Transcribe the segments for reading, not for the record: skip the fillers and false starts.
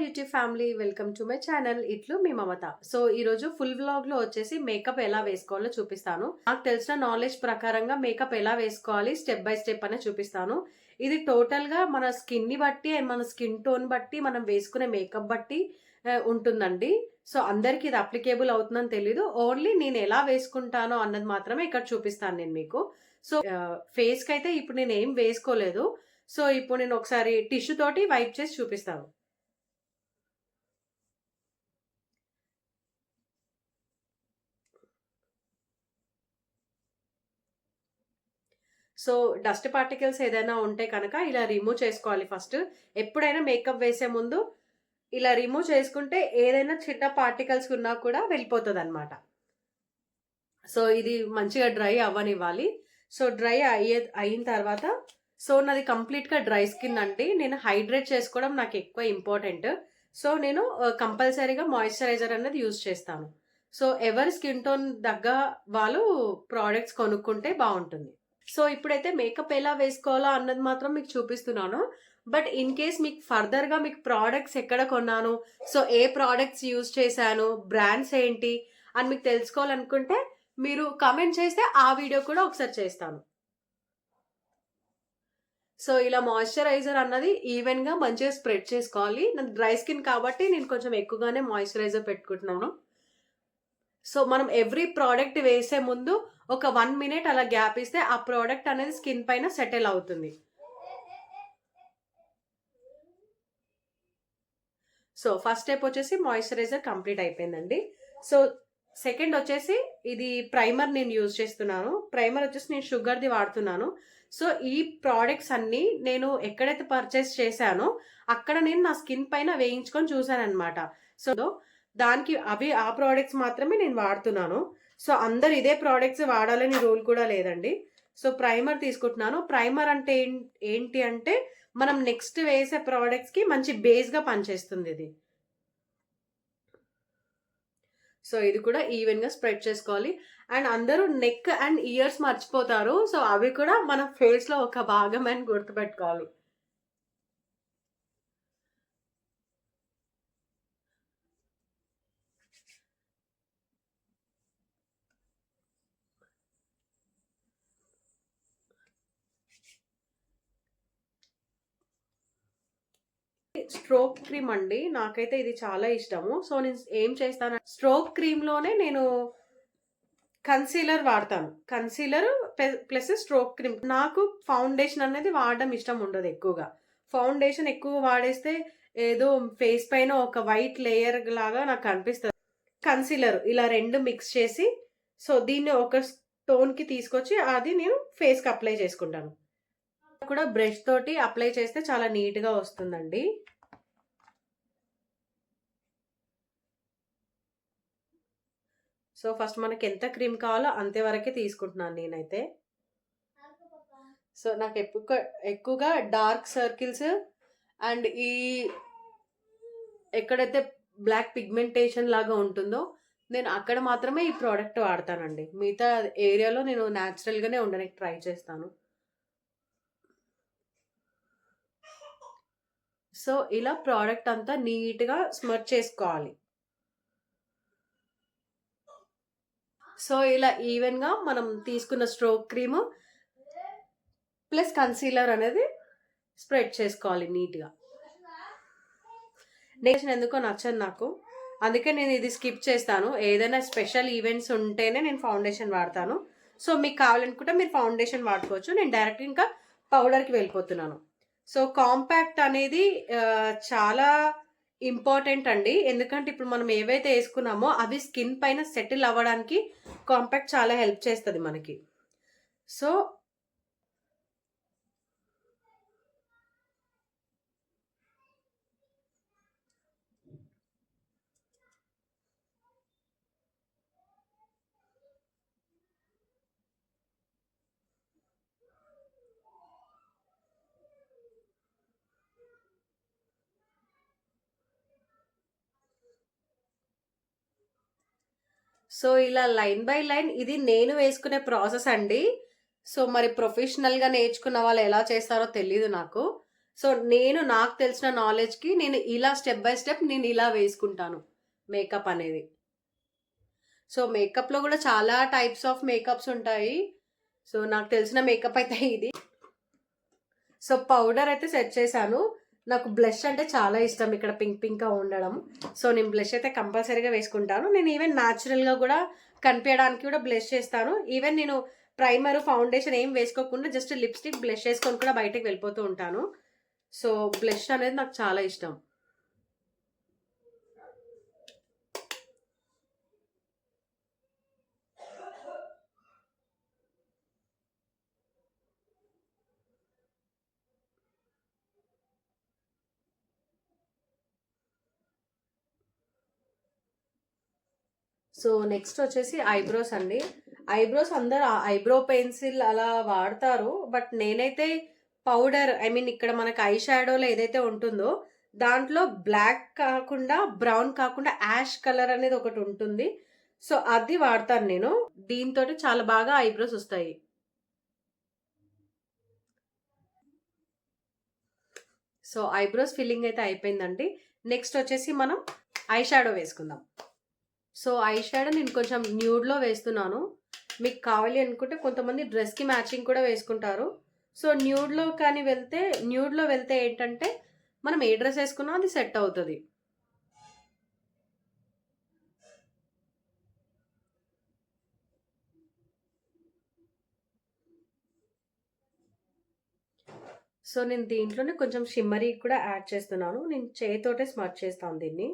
YouTube family, welcome to my channel. ఇట్లు మీ మమత. So ఈరోజు full vlog లో వచ్చేసి మేకప్ ఎలా వేసుకోవాలో చూపిస్తాను. నాకు తెలిసిన నాలెడ్జ్ ప్రకారంగా మేకప్ ఎలా వేసుకోవాలి స్టెప్ బై స్టెప్ అనే చూపిస్తాను. ఇది టోటల్ గా మన స్కిన్ ని బట్టి అండ్ మన స్కిన్ టోన్ బట్టి మనం వేసుకునే మేకప్ బట్టి ఉంటుందండి. సో అందరికి ఇది అప్లికేబుల్ అవుతుందని తెలీదు. ఓన్లీ నేను ఎలా వేసుకుంటానో అన్నది మాత్రమే ఇక్కడ చూపిస్తాను నేను మీకు. సో ఫేస్ కి అయితే ఇప్పుడు నేను ఏం వేసుకోలేదు. సో ఇప్పుడు నేను ఒకసారి టిష్యూ తోటి వైప్ చేసి చూపిస్తాను. సో డస్ట్ పార్టికల్స్ ఏదైనా ఉంటే కనుక ఇలా రిమూవ్ చేసుకోవాలి ఫస్ట్. ఎప్పుడైనా మేకప్ వేసే ముందు ఇలా రిమూవ్ చేసుకుంటే ఏదైనా చిన్న పార్టికల్స్ ఉన్నా కూడా వెళ్ళిపోతుంది అనమాట. సో ఇది మంచిగా డ్రై అవ్వనివ్వాలి. సో డ్రై అయిన తర్వాత సో నాది కంప్లీట్గా డ్రై స్కిన్ అండి. నేను హైడ్రేట్ చేసుకోవడం నాకు ఎక్కువ ఇంపార్టెంట్. సో నేను కంపల్సరీగా మాయిశ్చరైజర్ అనేది యూజ్ చేస్తాను. సో ఎవరి స్కిన్ టోన్ తగ్గ వాళ్ళు ప్రోడక్ట్స్ కొనుక్కుంటే బాగుంటుంది. సో ఇప్పుడైతే మేకప్ ఎలా వేసుకోవాలో అన్నది మాత్రం మీకు చూపిస్తున్నాను. బట్ ఇన్ కేస్ మీకు ఫర్దర్గా మీకు ప్రోడక్ట్స్ ఎక్కడ కొన్నాను, సో ఏ ప్రోడక్ట్స్ యూజ్ చేశాను, బ్రాండ్స్ ఏంటి అని మీకు తెలుసుకోవాలనుకుంటే మీరు కమెంట్ చేస్తే ఆ వీడియో కూడా ఒకసారి చేస్తాను. సో ఇలా మాయిశ్చరైజర్ అన్నది ఈవెన్గా మంచిగా స్ప్రెడ్ చేసుకోవాలి. నాకు డ్రై స్కిన్ కాబట్టి నేను కొంచెం ఎక్కువగానే మాయిశ్చరైజర్ పెట్టుకుంటున్నాను. సో మనం ఎవ్రీ ప్రోడక్ట్ వేసే ముందు ఒక 1 మినిట్ అలా గ్యాప్ ఇస్తే ఆ ప్రోడక్ట్ అనేది స్కిన్ పైన సెటిల్ అవుతుంది. సో ఫస్ట్ స్టెప్ వచ్చేసి మాయిశ్చరైజర్ కంప్లీట్ అయిపోయిందండి. సో సెకండ్ వచ్చేసి ఇది ప్రైమర్ నేను యూజ్ చేస్తున్నాను. ప్రైమర్ వచ్చేసి నేను షుగర్ది వాడుతున్నాను. సో ఈ ప్రోడక్ట్స్ అన్నీ నేను ఎక్కడైతే పర్చేస్ చేశానో అక్కడ నేను నా స్కిన్ పైన వేయించుకొని చూసాను అనమాట. సో దానికి ఆ ప్రోడక్ట్స్ మాత్రమే నేను వాడుతున్నాను. సో అందరు ఇదే ప్రోడక్ట్స్ వాడాలని రూల్ కూడా లేదండి. సో ప్రైమర్ తీసుకుంటున్నాను. ప్రైమర్ అంటే ఏంటి అంటే మనం నెక్స్ట్ వేసే ప్రోడక్ట్స్కి మంచి బేస్గా పనిచేస్తుంది ఇది. సో ఇది కూడా ఈవెన్గా స్ప్రెడ్ చేసుకోవాలి. అండ్ అందరూ నెక్ అండ్ ఇయర్స్ మర్చిపోతారు. సో అవి కూడా మన ఫేస్లో ఒక భాగం అని గుర్తుపెట్టుకోవాలి. స్ట్రోక్ క్రీమ్ అండి, నాకైతే ఇది చాలా ఇష్టము. సో నేను ఏం చేస్తాను, స్ట్రోక్ క్రీమ్ లోనే నేను కన్సీలర్ వాడతాను. Concealer plus stroke cream. నాకు ఫౌండేషన్ అనేది వాడడం ఇష్టం ఉండదు ఎక్కువగా. ఫౌండేషన్ ఎక్కువ వాడేస్తే ఏదో ఫేస్ పైన ఒక వైట్ లేయర్ లాగా నాకు అనిపిస్తుంది. కన్సీలర్ ఇలా రెండు మిక్స్ చేసి సో దీన్ని ఒక టోన్ కి తీసుకొచ్చి అది నేను ఫేస్ కి అప్లై చేసుకుంటాను. కూడా బ్రష్ తోటి అప్లై చేస్తే చాలా నీట్ గా వస్తుందండి. సో ఫస్ట్ మనకి ఎంత క్రీమ్ కావాలో అంతే వరకే తీసుకుంటున్నాను నేనైతే. సో నాకు ఎక్కువగా డార్క్ సర్కిల్స్ అండ్ ఈ ఎక్కడైతే బ్లాక్ పిగ్మెంటేషన్ లాగా ఉంటుందో నేను అక్కడ మాత్రమే ఈ ప్రోడక్ట్ వాడతానండి. మిగతా ఏరియాలో నేను న్యాచురల్గానే ఉండడానికి ట్రై చేస్తాను. సో ఇలా ప్రోడక్ట్ అంతా నీట్గా స్మర్చ్ చేసుకోవాలి. సో ఇలా ఈవెన్గా మనం తీసుకున్న స్ట్రోక్ క్రీమ్ ప్లస్ కన్సీలర్ అనేది స్ప్రెడ్ చేసుకోవాలి నీట్గా. నెక్స్ట్ ఎందుకో నచ్చదు నాకు, అందుకే నేను ఇది స్కిప్ చేస్తాను. ఏదైనా స్పెషల్ ఈవెంట్స్ ఉంటేనే నేను ఫౌండేషన్ వాడతాను. సో మీకు కావాలనుకుంటే మీరు ఫౌండేషన్ వాడుకోవచ్చు. నేను డైరెక్ట్ ఇంకా పౌడర్కి వెళ్ళిపోతున్నాను. సో కాంపాక్ట్ అనేది చాలా ఇంపార్టెంట్ అండి. ఎందుకంటే ఇప్పుడు మనం ఏవైతే వేసుకున్నామో అవి స్కిన్ పైన సెటిల్ అవ్వడానికి కాంపాక్ట్ చాలా హెల్ప్ చేస్తుంది మనకి. సో సో ఇలా లైన్ బై లైన్ ఇది నేను వేసుకునే ప్రాసెస్ అండి. సో మరి ప్రొఫెషనల్గా నేర్చుకున్న వాళ్ళు ఎలా చేస్తారో తెలీదు నాకు. సో, నాకు తెలిసిన నాలెడ్జ్‌కి నేను ఇలా స్టెప్ బై స్టెప్ నేను ఇలా వేసుకుంటాను మేకప్ అనేది. సో, మేకప్‌లో గూడా చాలా టైప్స్ ఆఫ్ మేకప్స్ ఉంటాయి. సో, నాకు తెలిసిన మేకప్ అయితే ఇది. సో, పౌడర్ అయితే సెట్ చేశాను. నాకు బ్లష్ అంటే చాలా ఇష్టం ఇక్కడ పింక్ పింక్‌గా ఉండడం. సో, నేను బ్లష్ అయితే కంపల్సరీగా వేసుకుంటాను. నేను ఈవెన్ న్యాచురల్‌గా గూడా కనిపియడానికి కూడా బ్లష్ చేస్తాను. ఈవెన్ నేను ప్రైమర్, ఫౌండేషన్ ఏం వేసుకోకుండా జస్ట్ లిప్‌స్టిక్, బ్లష్ ఏసుకొని కూడా బయటకి వెళ్ళిపోతూ ఉంటాను. సో, బ్లష్ అనేది నాకు చాలా ఇష్టం. సో, నెక్స్ట్ వచ్చేసి ఐబ్రోస్ అండి. ఐబ్రోస్ అందరూ ఐబ్రో పెన్సిల్ అలా వాడతారు. బట్ నేనైతే పౌడర్ ఇక్కడ మనకు ఐ షాడోలో ఏదైతే ఉంటుందో, దాంట్లో బ్లాక్ కాకుండా, బ్రౌన్ కాకుండా యాష్ కలర్ అనేది ఒకటి ఉంటుంది. సో, అది వాడతాను నేను. దీనితోటి చాలా బాగా ఐబ్రోస్ వస్తాయి. సో, ఐబ్రోస్ ఫిల్లింగ్ అయితే అయిపోయిందండి. నెక్స్ట్ వచ్చేసి మనం ఐ షాడో వేసుకుందాం. సో, ఐ షాడో నేను కొంచెం న్యూడ్‌లో వేస్తున్నాను. మీకు కావాలి అనుకుంటే కొంతమంది డ్రెస్‌కి మ్యాచింగ్ కూడా వేసుకుంటారు. సో, న్యూడ్‌లో వెళ్తే ఏంటంటే, మనం ఏ డ్రెస్ ఏసుకున్నా అది సెట్ అవుతది. సో, నేను దీంట్లోనే కొంచెం షిమ్మరీ కూడా యాడ్ చేస్తున్నాను. నేను చేయితోటే స్మచ్ చేస్తాను దీన్ని.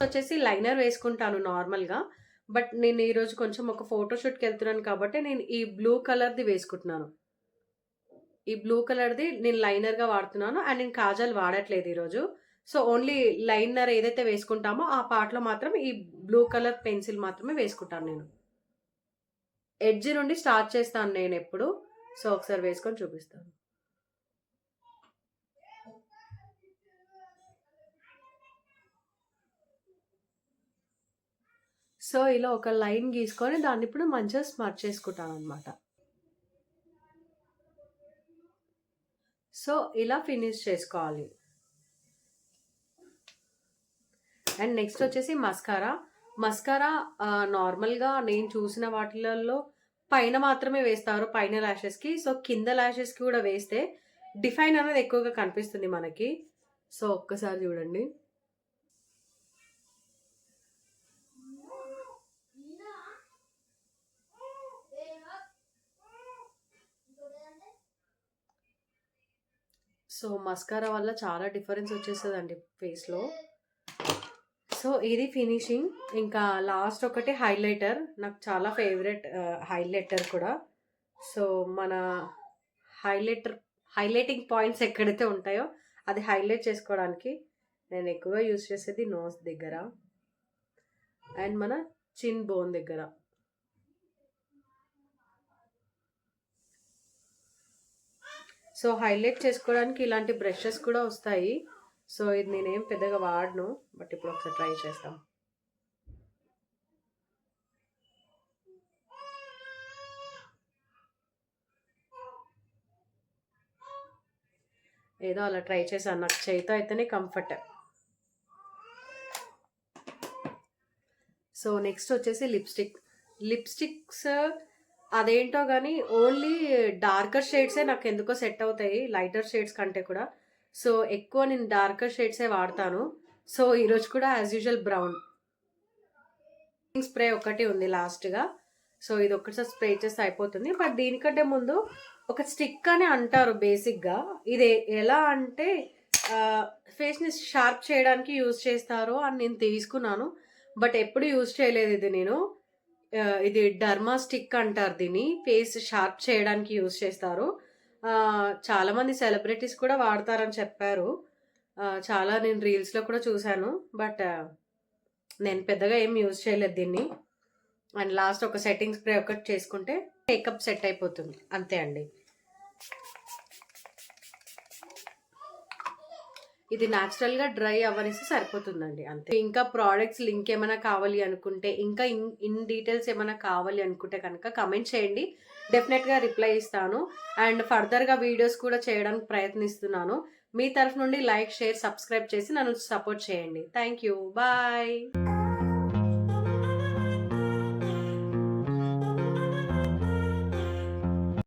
వచ్చేసి లైనర్ వేసుకుంటాను నార్మల్‌గా. బట్ నేను ఈరోజు కొంచెం ఒక ఫోటో షూట్‌కెళ్తున్నాను కాబట్టి నేను ఈ బ్లూ కలర్‌ది వేసుకుంటున్నాను. ఈ బ్లూ కలర్‌ది నేను లైనర్‌గా వాడుతున్నాను. అండ్ నేను కాజల్ వాడట్లేదు ఈరోజు. సో, ఓన్లీ లైనర్ ఏదైతే వేసుకుంటామో ఆ పార్ట్‌లో మాత్రం ఈ బ్లూ కలర్ పెన్సిల్ మాత్రమే వేసుకుంటాను నేను. ఎడ్జ్ నుండి స్టార్ట్ చేస్తాను నేనెప్పుడు. సో, ఒకసారి వేసుకొని చూపిస్తాను. సో, ఇలా ఒక లైన్ గీసుకొని దాన్నిప్పుడు మంచిగా స్మచ్ చేసుకుంటాననమాట. సో, ఇలా ఫినిష్ చేసుకోవాలి. అండ్ నెక్స్ట్ వచ్చేసి మస్కారా. మస్కారా నార్మల్‌గా నేను చూసిన వాటిలల్లో పైన మాత్రమే వేస్తారు. పైన లాషెస్‌కి. సో, కింద లాషెస్‌కి కూడా వేస్తే డిఫైన్ అనేది ఎక్కువగా కనిపిస్తుంది మనకి. సో, ఒక్కసారి చూడండి. సో, మస్కారా వల్ల చాలా డిఫరెన్స్ వచ్చేస్తదండి ఫేస్‌లో. సో, ఇది ఫినిషింగ్. ఇంకా లాస్ట్ ఒకటి హైలైటర్. నాకు చాలా ఫేవరెట్ హైలైటర్ కూడా. సో, మన హైలైటర్ హైలైటింగ్ పాయింట్స్ ఎక్కడైతే ఉంటాయో అది హైలైట్ చేసుకోవడానికి నేను ఎక్కువగా యూజ్ చేసేది నోస్ దగ్గర అండ్ మన చిన్ బోన్ దగ్గర. సో, హైలైట్ చేసుకోవడానికి ఇలాంటి బ్రషెస్ కూడా వస్తాయి. సో, ఇది నేనేం పెద్దగా వాడను. బట్ ఇప్పుడు ఒకసారి ట్రై చేస్తాం. ఏదో అలా ట్రై చేశాను. నాకు చేయితో అయితేనే కంఫర్ట్. సో, నెక్స్ట్ వచ్చేసి లిప్‌స్టిక్. లిప్‌స్టిక్స్ అదేంటో గానీ ఓన్లీ డార్కర్ షేడ్సే నాకెందుకో సెట్ అవుతాయి. లైటర్ షేడ్స్ కంటే కూడా. సో, ఎక్కువ నేను డార్కర్ షేడ్సే వాడతాను. సో, ఈరోజు కూడా యాజ్ యూజువల్ బ్రౌన్. స్ప్రే ఒకటి ఉంది లాస్ట్‌గా. సో, ఇది ఒక్కసారి స్ప్రే చేస్తే అయిపోతుంది. బట్ దీనికంటే ముందు ఒక స్టిక్ అని అంటారు బేసిక్‌గా. ఇది ఎలా అంటే ఫేస్‌ని షార్ప్ చేయడానికి యూజ్ చేస్తారు అని నేను తీసుకున్నాను. బట్ ఎప్పుడు యూజ్ చేయలేదు ఇది నేను. ఇది డర్మా స్టిక్ అంటారు దీన్ని. ఫేస్ షార్ప్ చేయడానికి యూజ్ చేస్తారు. చాలామంది సెలబ్రిటీస్ కూడా వాడతారని చెప్పారు. చాలా నేను రీల్స్‌లో కూడా చూసాను. బట్ నేను పెద్దగా ఏం యూజ్ చేయలేదు దీన్ని. అండ్ లాస్ట్ ఒక సెట్టింగ్ స్ప్రే ఒకటి చేసుకుంటే మేకప్ సెట్ అయిపోతుంది. అంతే అండి. ఇది న్యాచురల్‌గా డ్రై అవ్వనిస్తే సరిపోతుందండి అంతే. ఇంకా ప్రొడక్ట్స్ లింక్ ఏమైనా కావాలి అనుకుంటే, ఇంకా ఇన్ డీటెయిల్స్ ఏమైనా కావాలి అనుకుంటే కనుక కామెంట్ చేయండి. డెఫినెట్‌గా రిప్లై ఇస్తాను. అండ్ ఫర్దర్‌గా వీడియోస్ కూడా చేయడానికి ప్రయత్నిస్తున్నాను. మీ తరఫు నుండి లైక్, షేర్, సబ్స్క్రైబ్ చేసి నన్ను సపోర్ట్ చేయండి. Thank you. బాయ్.